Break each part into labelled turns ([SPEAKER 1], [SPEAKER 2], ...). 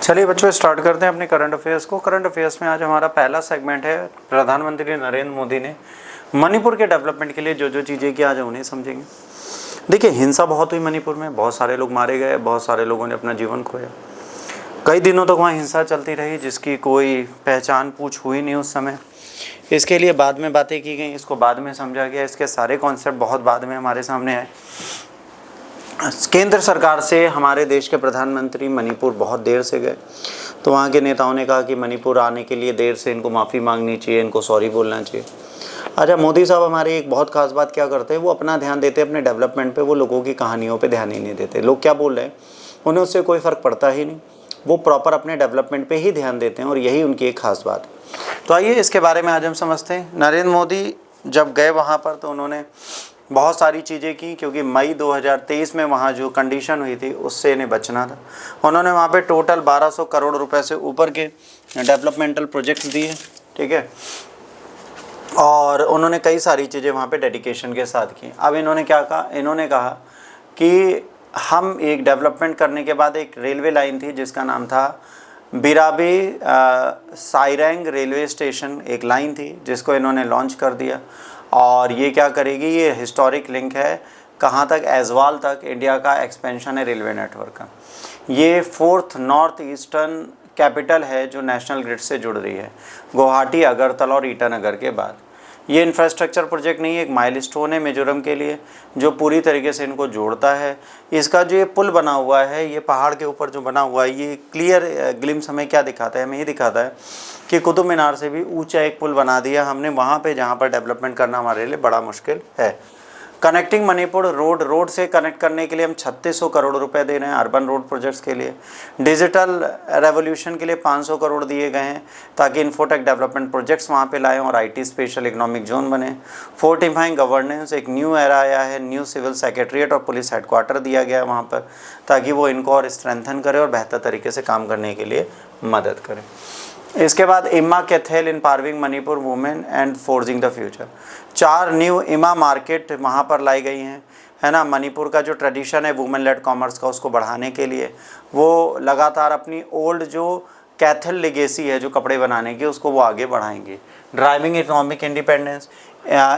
[SPEAKER 1] चलिए बच्चों, स्टार्ट करते हैं अपने करंट अफेयर्स को। करंट अफेयर्स में आज हमारा पहला सेगमेंट है, प्रधानमंत्री नरेंद्र मोदी ने मणिपुर के डेवलपमेंट के लिए जो जो चीज़ें की आज उन्हें समझेंगे। देखिए, हिंसा बहुत हुई मणिपुर में, बहुत सारे लोग मारे गए, बहुत सारे लोगों ने अपना जीवन खोया। कई दिनों तक वहाँ हिंसा चलती रही जिसकी कोई पहचान पूछ हुई नहीं उस समय। इसके लिए बाद में बातें की गई, इसको बाद में समझा गया, इसके सारे कॉन्सेप्ट बहुत बाद में हमारे सामने आए। केंद्र सरकार से हमारे देश के प्रधानमंत्री मणिपुर बहुत देर से गए, तो वहाँ के नेताओं ने कहा कि मणिपुर आने के लिए देर से इनको माफ़ी मांगनी चाहिए, इनको सॉरी बोलना चाहिए। अच्छा, मोदी साहब हमारी एक बहुत खास बात क्या करते हैं, वो अपना ध्यान देते हैं अपने डेवलपमेंट पे, वो लोगों की कहानियों पे ध्यान ही नहीं देते। लोग क्या बोल रहे हैं उन्हें उससे कोई फ़र्क पड़ता ही नहीं, वो प्रॉपर अपने डेवलपमेंट पे ही ध्यान देते हैं और यही उनकी एक खास बात है। तो आइए इसके बारे में आज हम समझते हैं। नरेंद्र मोदी जब गए वहाँ पर तो उन्होंने बहुत सारी चीज़ें की, क्योंकि मई 2023 में वहाँ जो कंडीशन हुई थी उससे इन्हें बचना था। उन्होंने वहाँ पे टोटल 1200 करोड़ रुपए से ऊपर के डेवलपमेंटल प्रोजेक्ट्स दिए, ठीक है, और उन्होंने कई सारी चीज़ें वहाँ पे डेडिकेशन के साथ की। अब इन्होंने क्या कहा, इन्होंने कहा कि हम एक डेवलपमेंट करने के बाद एक रेलवे लाइन थी जिसका नाम था बिराबी साइरैंग रेलवे स्टेशन, एक लाइन थी जिसको इन्होंने लॉन्च कर दिया। और ये क्या करेगी, ये हिस्टोरिक लिंक है कहाँ तक, ऐज़वाल तक। इंडिया का एक्सपेंशन है रेलवे नेटवर्क का। ये 4th नॉर्थ ईस्टर्न कैपिटल है जो नेशनल ग्रिड से जुड़ रही है, गुवाहाटी, अगरतला और ईटानगर के बाद। ये इंफ्रास्ट्रक्चर प्रोजेक्ट नहीं है, एक माइलस्टोन है मिजोरम के लिए जो पूरी तरीके से इनको जोड़ता है। इसका जो ये पुल बना हुआ है, ये पहाड़ के ऊपर जो बना हुआ है, ये क्लियर ग्लिम्स हमें क्या दिखाता है, हमें ये दिखाता है कि कुतुब मीनार से भी ऊंचा एक पुल बना दिया हमने वहाँ पे जहाँ पर डेवलपमेंट करना हमारे लिए बड़ा मुश्किल है। कनेक्टिंग मणिपुर रोड से कनेक्ट करने के लिए हम 3600 करोड़ रुपए दे रहे हैं अर्बन रोड प्रोजेक्ट्स के लिए। डिजिटल रेवोल्यूशन के लिए 500 करोड़ दिए गए हैं ताकि इन्फोटेक डेवलपमेंट प्रोजेक्ट्स वहाँ पे लाएं और आईटी स्पेशल इकोनॉमिक जोन बने। फोर्टिफाइंग गवर्नेंस, एक न्यू एरा आया है, न्यू सिविल सेक्रेटरीट और पुलिस हेडक्वार्टर दिया गया है वहाँ पर ताकि वो इनको और स्ट्रेंथन करे और बेहतर तरीके से काम करने के लिए मदद करे। इसके बाद इमा Kaithal empowering Manipur women and forging the future. 4 new इमा मार्केट वहाँ पर लाई गई हैं, है ना। मणिपुर का जो ट्रेडिशन है वुमेन लेड कॉमर्स का, उसको बढ़ाने के लिए वो लगातार अपनी ओल्ड जो कैथल लेगेसी है जो कपड़े बनाने की, उसको वो आगे बढ़ाएंगे। ड्राइविंग इकोनॉमिक इंडिपेंडेंस,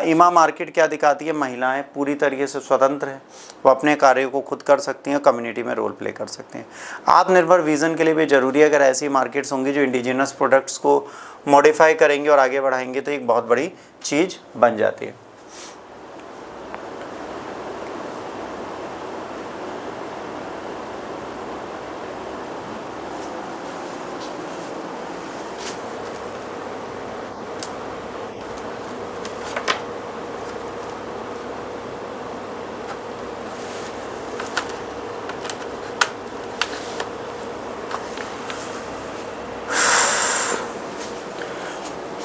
[SPEAKER 1] इमा मार्केट क्या दिखाती है, महिलाएं पूरी तरीके से स्वतंत्र हैं, वो अपने कार्यों को खुद कर सकती हैं, कम्युनिटी में रोल प्ले कर सकते हैं। आत्मनिर्भर विज़न के लिए भी ज़रूरी है, अगर ऐसी मार्केट्स होंगी जो इंडिजिनस प्रोडक्ट्स को मॉडिफाई करेंगे और आगे बढ़ाएंगे तो एक बहुत बड़ी चीज़ बन जाती है।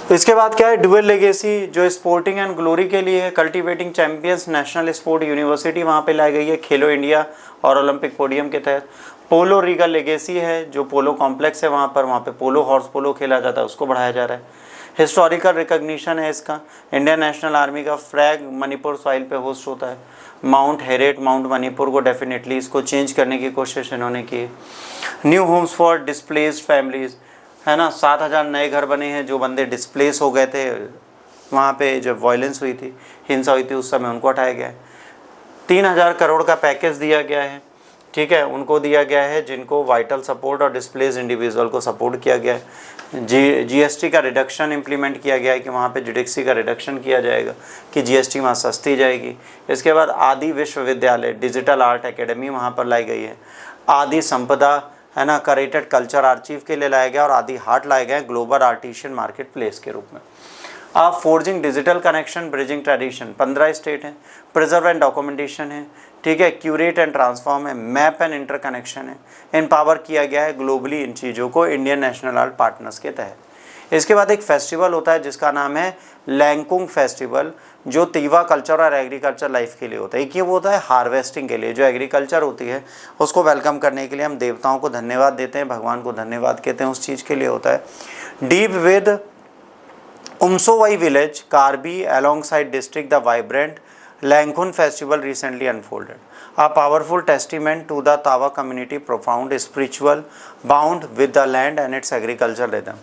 [SPEAKER 1] इसके बाद क्या है, डुअल लेगेसी जो स्पोर्टिंग एंड ग्लोरी के लिए है। Cultivating champions national sport university वहाँ पे लाई गई है खेलो इंडिया और ओलंपिक पोडियम के तहत। पोलो रीगल लेगेसी है, जो पोलो कॉम्प्लेक्स है वहाँ पे पोलो हॉर्स पोलो खेला जाता है, उसको बढ़ाया जा रहा है। हिस्टोरिकल रिकॉग्निशन है इसका, इंडियन नेशनल आर्मी का फ्लैग मणिपुर सॉइल पे होस्ट होता है। माउंट हेरिट माउंट मणिपुर को डेफिनेटली इसको चेंज करने की कोशिश इन्होंने की। New Holmes for displaced families, है ना, 7000 नए घर बने हैं। जो बंदे डिस्प्लेस हो गए थे वहाँ पे जब वायलेंस हुई थी, हिंसा हुई थी, उस समय उनको हटाया गया है। 3000 करोड़ का पैकेज दिया गया है, ठीक है, उनको दिया गया है जिनको वाइटल सपोर्ट और डिस्प्लेस इंडिविजुअल को सपोर्ट किया गया है। जीएसटी का रिडक्शन इम्प्लीमेंट किया गया है कि वहाँ पे जीडीसी का रिडक्शन किया जाएगा कि जीएसटी वहाँ सस्ती जाएगी। इसके बाद आदि विश्वविद्यालय डिजिटल आर्ट एकेडमी वहाँ पर लाई गई है। आदि संपदा, है ना, करेटेड कल्चर आर्चीव के लिए लाया गया और आदि हाट लाए गए ग्लोबल आर्टिशियन मार्केट प्लेस के रूप में। अब forging digital connection bridging tradition, 15 state हैं। प्रिजर्व एंड डॉक्यूमेंटेशन है, ठीक है, क्यूरेट एंड ट्रांसफॉर्म है, मैप एंड इंटरकनेक्शन है। एम्पावर किया गया है ग्लोबली इन चीज़ों को इंडियन नेशनल आर्ट पार्टनर्स के तहत। इसके बाद एक फेस्टिवल होता है जिसका नाम है लैंकुंग फेस्टिवल, जो तीवा कल्चर और एग्रीकल्चर लाइफ के लिए होता है। एक ये वो होता है हार्वेस्टिंग के लिए, जो एग्रीकल्चर होती है उसको वेलकम करने के लिए हम देवताओं को धन्यवाद देते हैं, भगवान को धन्यवाद कहते हैं, उस चीज़ के लिए होता है। Deep with Umswai village Karbi Anglong side district the vibrant लैंकुन festival recently unfolded. a powerful testament to the Tawa community profound spiritual bound with the land and its agricultural rhythm.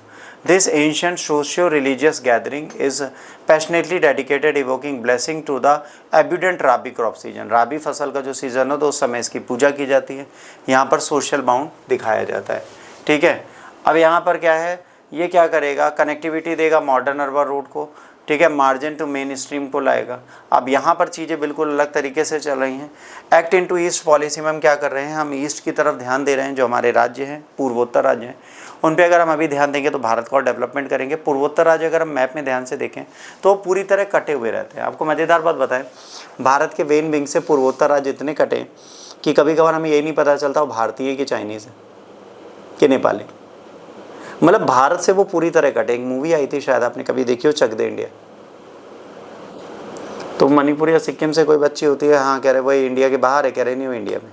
[SPEAKER 1] This ancient socio-religious gathering is passionately dedicated, evoking blessing to the abundant rabi crop season. राबी फसल का जो season हो तो उस समय इसकी पूजा की जाती है, यहाँ पर सोशल बाउंड दिखाया जाता है। ठीक है, अब यहाँ पर क्या है, ये क्या करेगा, कनेक्टिविटी देगा मॉडर्न अर्बन रोड को, ठीक है, मार्जिन टू मेन स्ट्रीम को लाएगा। अब यहाँ पर चीज़ें बिल्कुल अलग तरीके से चल रही हैं। एक्ट इनटू ईस्ट पॉलिसी में हम क्या कर रहे हैं, हम ईस्ट की तरफ ध्यान दे रहे हैं। जो हमारे राज्य हैं, पूर्वोत्तर राज्य हैं, उन पे अगर हम अभी ध्यान देंगे तो भारत को डेवलपमेंट करेंगे। पूर्वोत्तर राज्य अगर हम मैप में ध्यान से देखें तो पूरी तरह कटे हुए रहते हैं। आपको मज़ेदार बात बताएं, भारत के वेन विंग से पूर्वोत्तर राज्य इतने कटे कि कभी कभार हमें यही नहीं पता चलता वो भारतीय कि चाइनीज़ है कि नेपाली। मतलब भारत से वो पूरी तरह कटे। एक मूवी आई थी, शायद आपने कभी देखी हो, चक दे इंडिया। तो मणिपुर या सिक्किम से कोई बच्ची होती है, हाँ कह रहे वही इंडिया के बाहर है, कह रहे नहीं वो इंडिया में।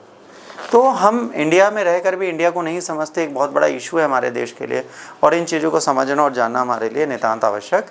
[SPEAKER 1] तो हम इंडिया में रहकर भी इंडिया को नहीं समझते, एक बहुत बड़ा इशू है हमारे देश के लिए, और इन चीज़ों को समझना और जानना हमारे लिए नितांत आवश्यक